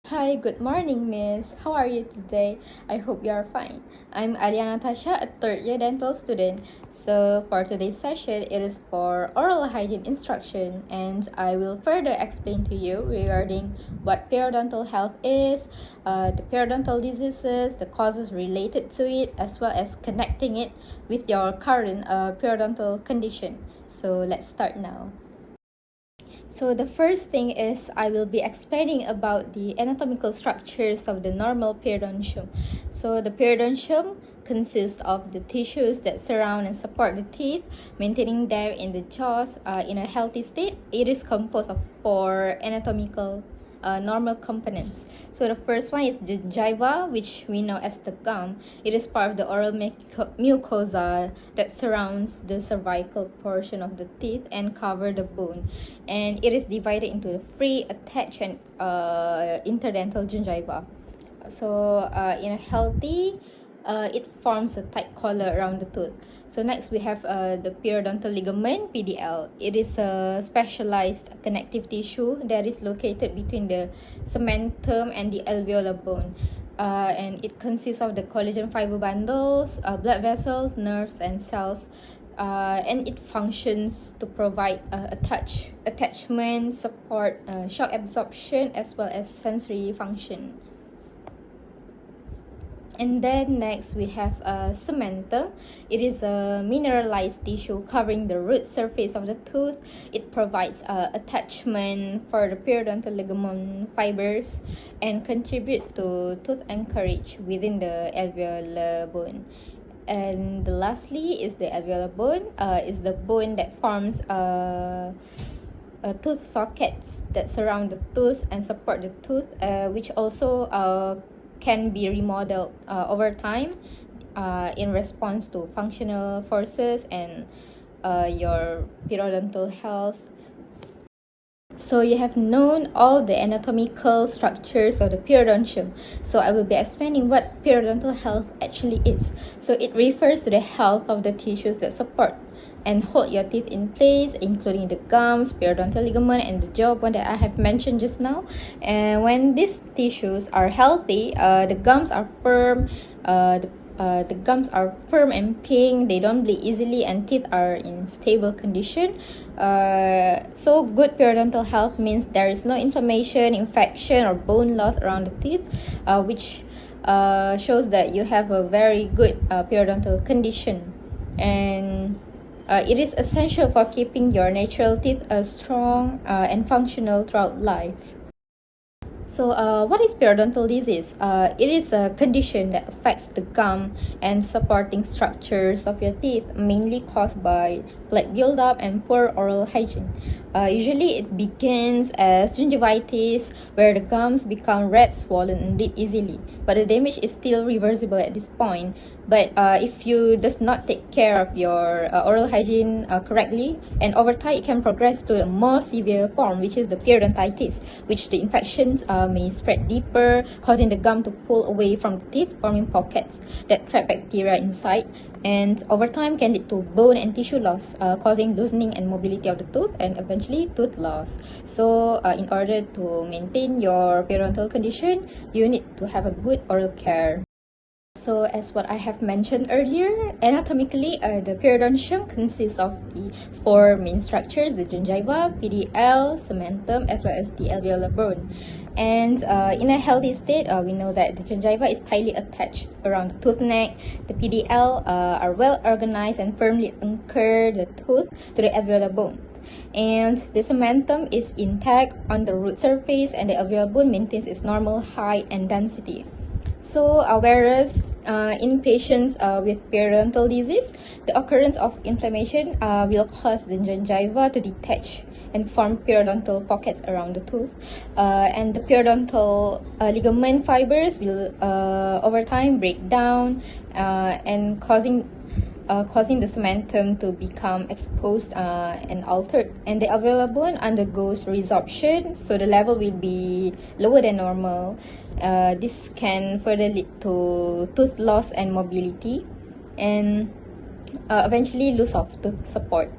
Hi, good morning, Miss. How are you today? I hope you are fine. I'm Aliya Natasya, a third year dental student. So, for today's session, it is for oral hygiene instruction, and I will further explain to you regarding what periodontal health is, the periodontal diseases, the causes related to it, as well as connecting it with your current periodontal condition. So, let's start now. So the first thing is I will be explaining about the anatomical structures of the normal periodontium. So the periodontium consists of the tissues that surround and support the teeth, maintaining them in the jaws in a healthy state. It is composed of four anatomical normal components. So the first one is gingiva, which we know as the gum. It is part of the oral mucosa that surrounds the cervical portion of the teeth and cover the bone, and it is divided into the free, attached, and interdental gingiva. So in a healthy, it forms a tight collar around the tooth. So next we have the periodontal ligament, PDL. It is a specialized connective tissue that is located between the cementum and the alveolar bone. And it consists of the collagen fiber bundles, blood vessels, nerves, and cells. And it functions to provide attachment, support, shock absorption, as well as sensory function. And then next we have cementum. It is a mineralized tissue covering the root surface of the tooth. It provides attachment for the periodontal ligament fibers and contribute to tooth anchorage within the alveolar bone. And lastly is the alveolar bone. Is the bone that forms tooth sockets that surround the tooth and support the tooth, which also can be remodeled over time in response to functional forces and your periodontal health. So you have known all the anatomical structures of the periodontium. So I will be explaining what periodontal health actually is. So it refers to the health of the tissues that support and hold your teeth in place, including the gums, periodontal ligament, and the jawbone that I have mentioned just now. And when these tissues are healthy, the gums are firm, the gums are firm and pink, they don't bleed easily, and teeth are in stable condition. So good periodontal health means there is no inflammation, infection, or bone loss around the teeth, which shows that you have a very good periodontal condition. And it is essential for keeping your natural teeth strong and functional throughout life. So, what is periodontal disease? It is a condition that affects the gum and supporting structures of your teeth, mainly caused by plaque buildup and poor oral hygiene. Usually, it begins as gingivitis, where the gums become red, swollen, and bleed easily. But the damage is still reversible at this point. But if you does not take care of your oral hygiene correctly, and over time it can progress to a more severe form, which is the periodontitis, which the infections may spread deeper, causing the gum to pull away from the teeth, forming pockets that trap bacteria inside, and over time can lead to bone and tissue loss, causing loosening and mobility of the tooth, and eventually tooth loss. So in order to maintain your periodontal condition, you need to have a good oral care. So as what I have mentioned earlier, anatomically, the periodontium consists of the four main structures: the gingiva, PDL, cementum, as well as the alveolar bone. And in a healthy state, we know that the gingiva is tightly attached around the tooth neck. The PDL are well organized and firmly anchor the tooth to the alveolar bone. And the cementum is intact on the root surface, and the alveolar bone maintains its normal height and density. So, whereas in patients with periodontal disease, the occurrence of inflammation will cause the gingiva to detach and form periodontal pockets around the tooth. And the periodontal ligament fibers will over time break down and causing the cementum to become exposed and altered. And the alveolar bone undergoes resorption, so the level will be lower than normal. This can further lead to tooth loss and mobility, and eventually loss of tooth support.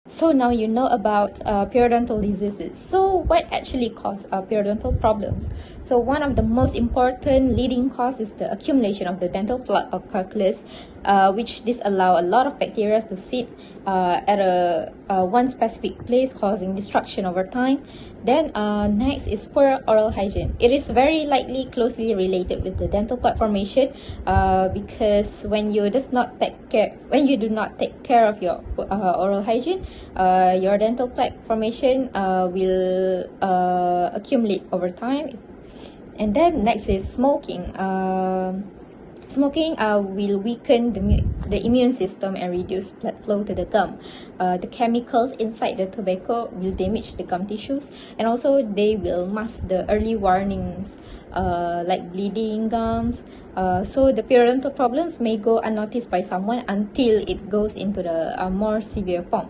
So now you know about periodontal diseases. So what actually causes periodontal problems? So one of the most important leading causes is the accumulation of the dental plaque or calculus, which disallow a lot of bacteria to sit at one specific place, causing destruction over time. Then next is poor oral hygiene. It is very likely closely related with the dental plaque formation, because when you do not take care of your oral hygiene, your dental plaque formation will accumulate over time. And then next is smoking. Smoking will weaken the immune system and reduce blood flow to the gum. The chemicals inside the tobacco will damage the gum tissues, and also they will mask the early warnings like bleeding gums. So the periodontal problems may go unnoticed by someone until it goes into the more severe form.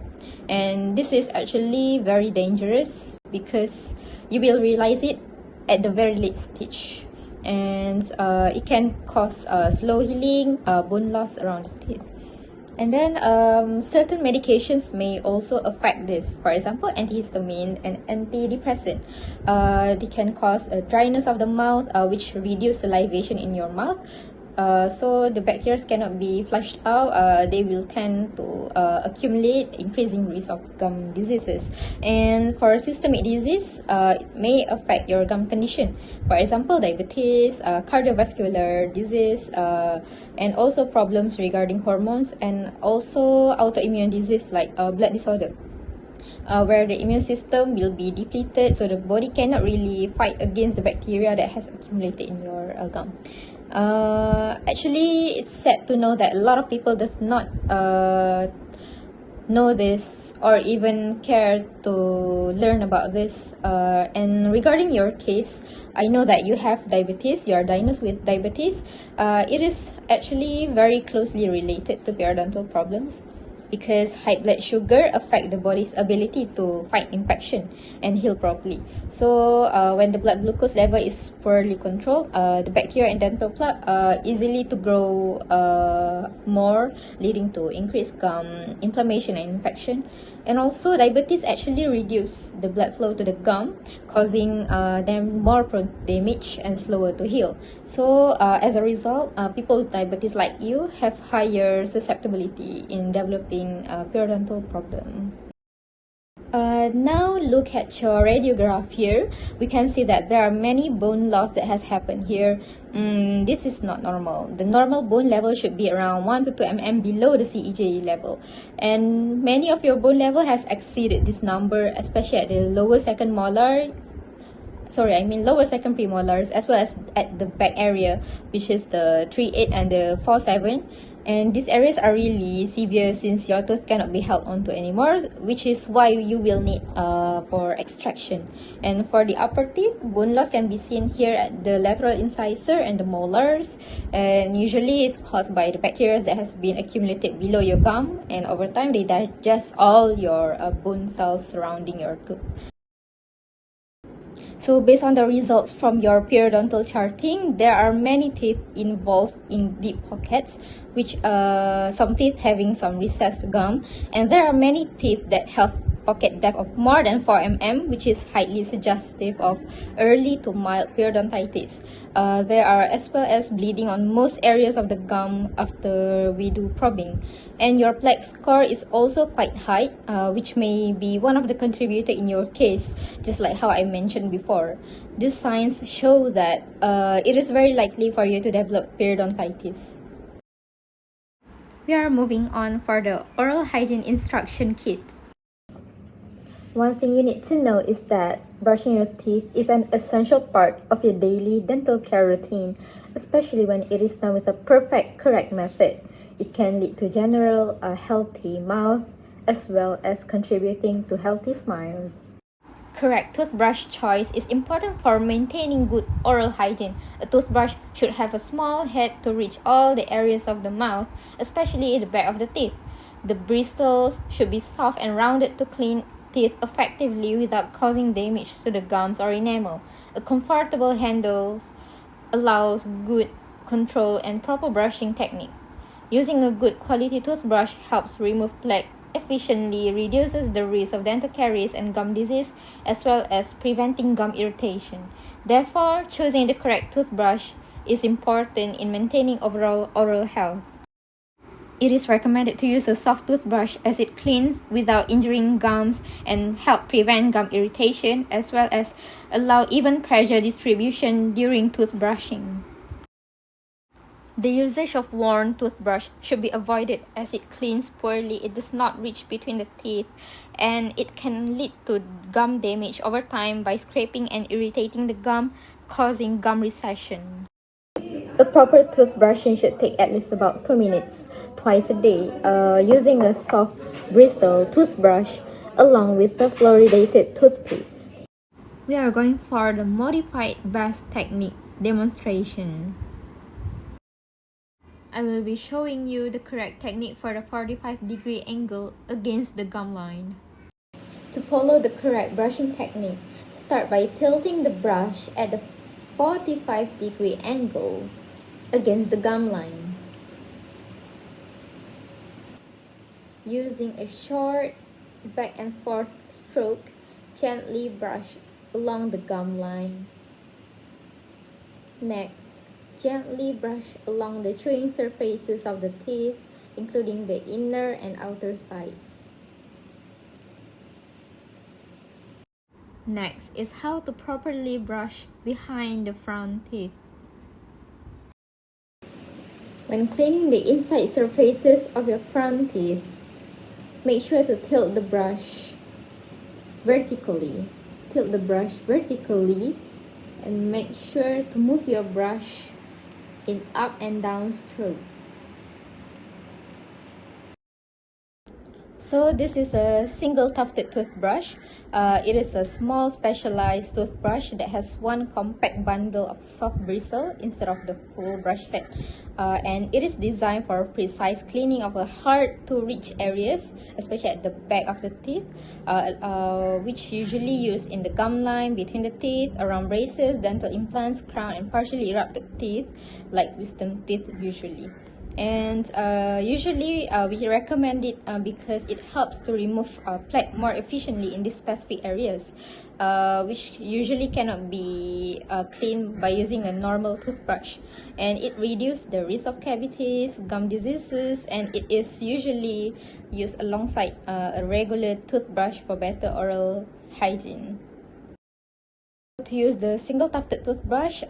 And this is actually very dangerous because you will realize it at the very late stage, and it can cause slow healing, bone loss around the teeth. And then certain medications may also affect this. For example, antihistamine and antidepressant. They can cause a dryness of the mouth, which reduce salivation in your mouth. So the bacteria cannot be flushed out. They will tend to accumulate, increasing risk of gum diseases. And for systemic disease, it may affect your gum condition. For example, diabetes, cardiovascular disease, and also problems regarding hormones, and also autoimmune disease like blood disorder. Where the immune system will be depleted, so the body cannot really fight against the bacteria that has accumulated in your gum. Actually, it's sad to know that a lot of people does not know this or even care to learn about this. And regarding your case, I know that you have diabetes. You are diagnosed with diabetes. It is actually very closely related to periodontal problems, because high blood sugar affect the body's ability to fight infection and heal properly. So when the blood glucose level is poorly controlled, the bacteria in dental plaque easily to grow more, leading to increased gum inflammation and infection. And also diabetes actually reduce the blood flow to the gum, causing them more prone to damage and slower to heal. So as a result, people with diabetes like you have higher susceptibility in developing a periodontal problem. Now look at your radiograph here. We can see that there are many bone loss that has happened here. This is not normal. The normal bone level should be around 1 to 2 mm below the CEJ level, and many of your bone level has exceeded this number, especially at the lower second second premolars, as well as at the back area, which is the 3-8 and the 4-7. And these areas are really severe since your tooth cannot be held onto anymore, which is why you will need for extraction. And for the upper teeth, bone loss can be seen here at the lateral incisor and the molars, and usually it's caused by the bacteria that has been accumulated below your gum, and over time they digest all your bone cells surrounding your tooth. So based on the results from your periodontal charting, there are many teeth involved in deep pockets, which some teeth having some recessed gum, and there are many teeth that have pocket depth of more than 4 mm, which is highly suggestive of early to mild periodontitis. There are as well as bleeding on most areas of the gum after we do probing. And your plaque score is also quite high, which may be one of the contributor in your case, just like how I mentioned before. These signs show that it is very likely for you to develop periodontitis. We are moving on for the oral hygiene instruction kit. One thing you need to know is that brushing your teeth is an essential part of your daily dental care routine, especially when it is done with a correct method. It can lead to general healthy mouth, as well as contributing to healthy smile. Correct toothbrush choice is important for maintaining good oral hygiene. A toothbrush should have a small head to reach all the areas of the mouth, especially the back of the teeth. The bristles should be soft and rounded to clean teeth effectively without causing damage to the gums or enamel. A comfortable handle allows good control and proper brushing technique. Using a good quality toothbrush helps remove plaque efficiently reduces the risk of dental caries and gum disease, as well as preventing gum irritation. Therefore, choosing the correct toothbrush is important in maintaining overall oral health. It is recommended to use a soft toothbrush as it cleans without injuring gums and help prevent gum irritation, as well as allow even pressure distribution during toothbrushing. The usage of worn toothbrush should be avoided as it cleans poorly, it does not reach between the teeth, and it can lead to gum damage over time by scraping and irritating the gum, causing gum recession. A proper toothbrushing should take at least about 2 minutes twice a day, using a soft bristle toothbrush along with the fluoridated toothpaste. We are going for the modified best technique demonstration. I will be showing you the correct technique for the 45-degree angle against the gum line. To follow the correct brushing technique, start by tilting the brush at the 45-degree angle against the gum line. Using a short back and forth stroke, gently brush along the gum line. Next, gently brush along the chewing surfaces of the teeth, including the inner and outer sides. Next is how to properly brush behind the front teeth. When cleaning the inside surfaces of your front teeth, make sure to tilt the brush vertically. Tilt the brush vertically and make sure to move your brush in up and down strokes. So this is a single tufted toothbrush. It is a small specialized toothbrush that has one compact bundle of soft bristle instead of the full brush head. And it is designed for precise cleaning of a hard to reach areas, especially at the back of the teeth, which usually used in the gum line, between the teeth, around braces, dental implants, crown, and partially erupted teeth, like wisdom teeth usually. And usually we recommend it because it helps to remove plaque more efficiently in these specific areas, which usually cannot be cleaned by using a normal toothbrush, and it reduces the risk of cavities, gum diseases, and it is usually used alongside a regular toothbrush for better oral hygiene. To use the single tufted toothbrush,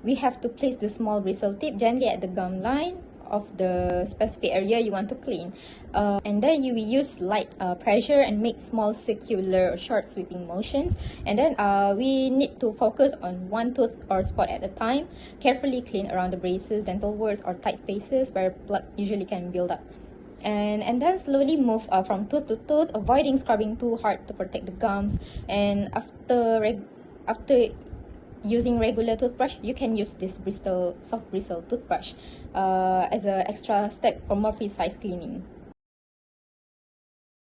we have to place the small bristle tip gently at the gum line of the specific area you want to clean, and then you will use light pressure and make small circular or short sweeping motions, and then we need to focus on one tooth or spot at a time. Carefully clean around the braces, dental warts, or tight spaces where plaque usually can build up. And then slowly move from tooth to tooth, avoiding scrubbing too hard to protect the gums. And after using regular toothbrush, you can use this soft bristle toothbrush as an extra step for more precise cleaning.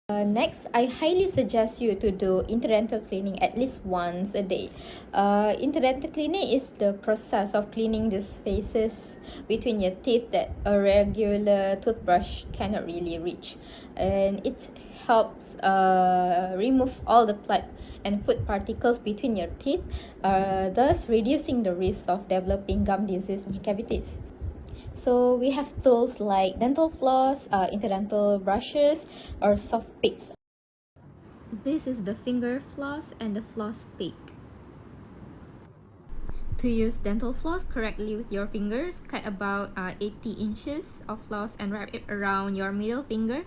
Next, I highly suggest you to do interdental cleaning at least once a day. Interdental cleaning is the process of cleaning the spaces between your teeth that a regular toothbrush cannot really reach, and it helps remove all the plaque and food particles between your teeth, thus reducing the risk of developing gum disease and cavities. So we have tools like dental floss, interdental brushes, or soft picks. This is the finger floss and the floss pick. To use dental floss correctly with your fingers, cut about 80 inches of floss and wrap it around your middle finger,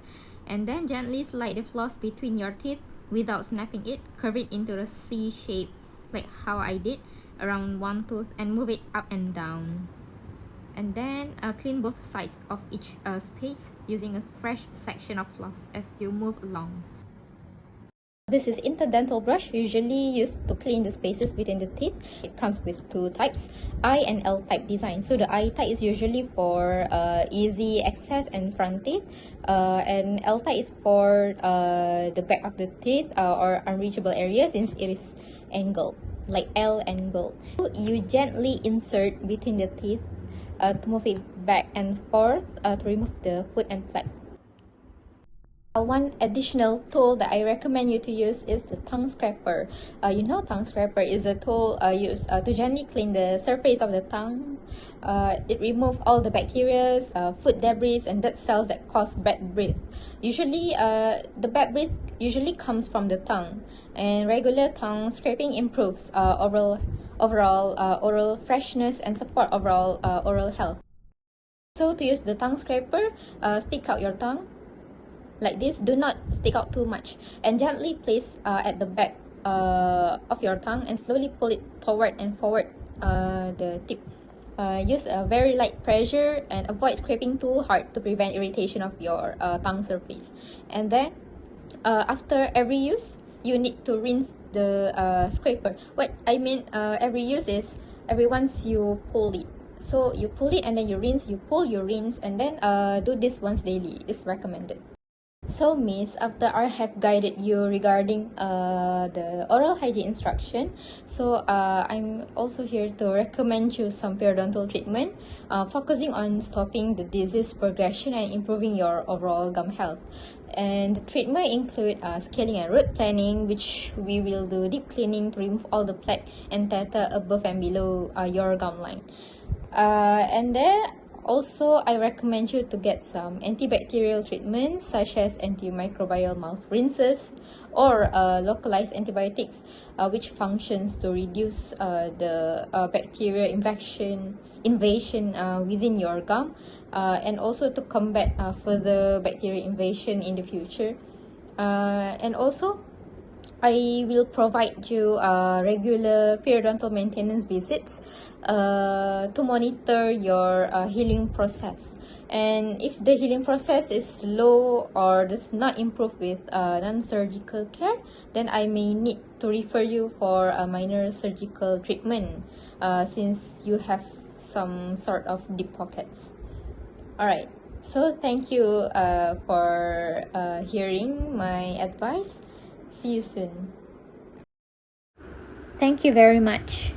and then gently slide the floss between your teeth without snapping it. Curve it into a C shape like how I did around one tooth and move it up and down. And then clean both sides of each space using a fresh section of floss as you move along. This is interdental brush, usually used to clean the spaces between the teeth. It comes with two types, I and L type design. So the I type is usually for easy access and front teeth, and L type is for the back of the teeth or unreachable areas since it is angled, like L angle. You gently insert between the teeth to move it back and forth to remove the food and plaque. One additional tool that I recommend you to use is the tongue scraper. Tongue scraper is a tool used to gently clean the surface of the tongue. It removes all the bacteria, food debris, and dead cells that cause bad breath. Usually, the bad breath usually comes from the tongue, and regular tongue scraping improves overall oral freshness and support overall oral health. So to use the tongue scraper, stick out your tongue like this. Do not stick out too much, and gently place at the back of your tongue and slowly pull it forward and forward the tip. Use a very light pressure and avoid scraping too hard to prevent irritation of your tongue surface. And then after every use, you need to rinse the scraper. What I mean every use is every once you pull it. So you pull it and then you rinse, you pull, you rinse, and then do this once daily is recommended. So Miss, after I have guided you regarding the oral hygiene instruction, so I'm also here to recommend you some periodontal treatment, focusing on stopping the disease progression and improving your overall gum health. And the treatment include scaling and root planing, which we will do deep cleaning to remove all the plaque and tartar above and below your gum line. And then also, I recommend you to get some antibacterial treatments such as antimicrobial mouth rinses or localized antibiotics, which functions to reduce the bacterial invasion within your gum, and also to combat further bacterial invasion in the future. And also, I will provide you regular periodontal maintenance visits to monitor your healing process. And if the healing process is slow or does not improve with non-surgical care, then I may need to refer you for a minor surgical treatment since you have some sort of deep pockets. Alright, so thank you for hearing my advice. See you soon. Thank you very much.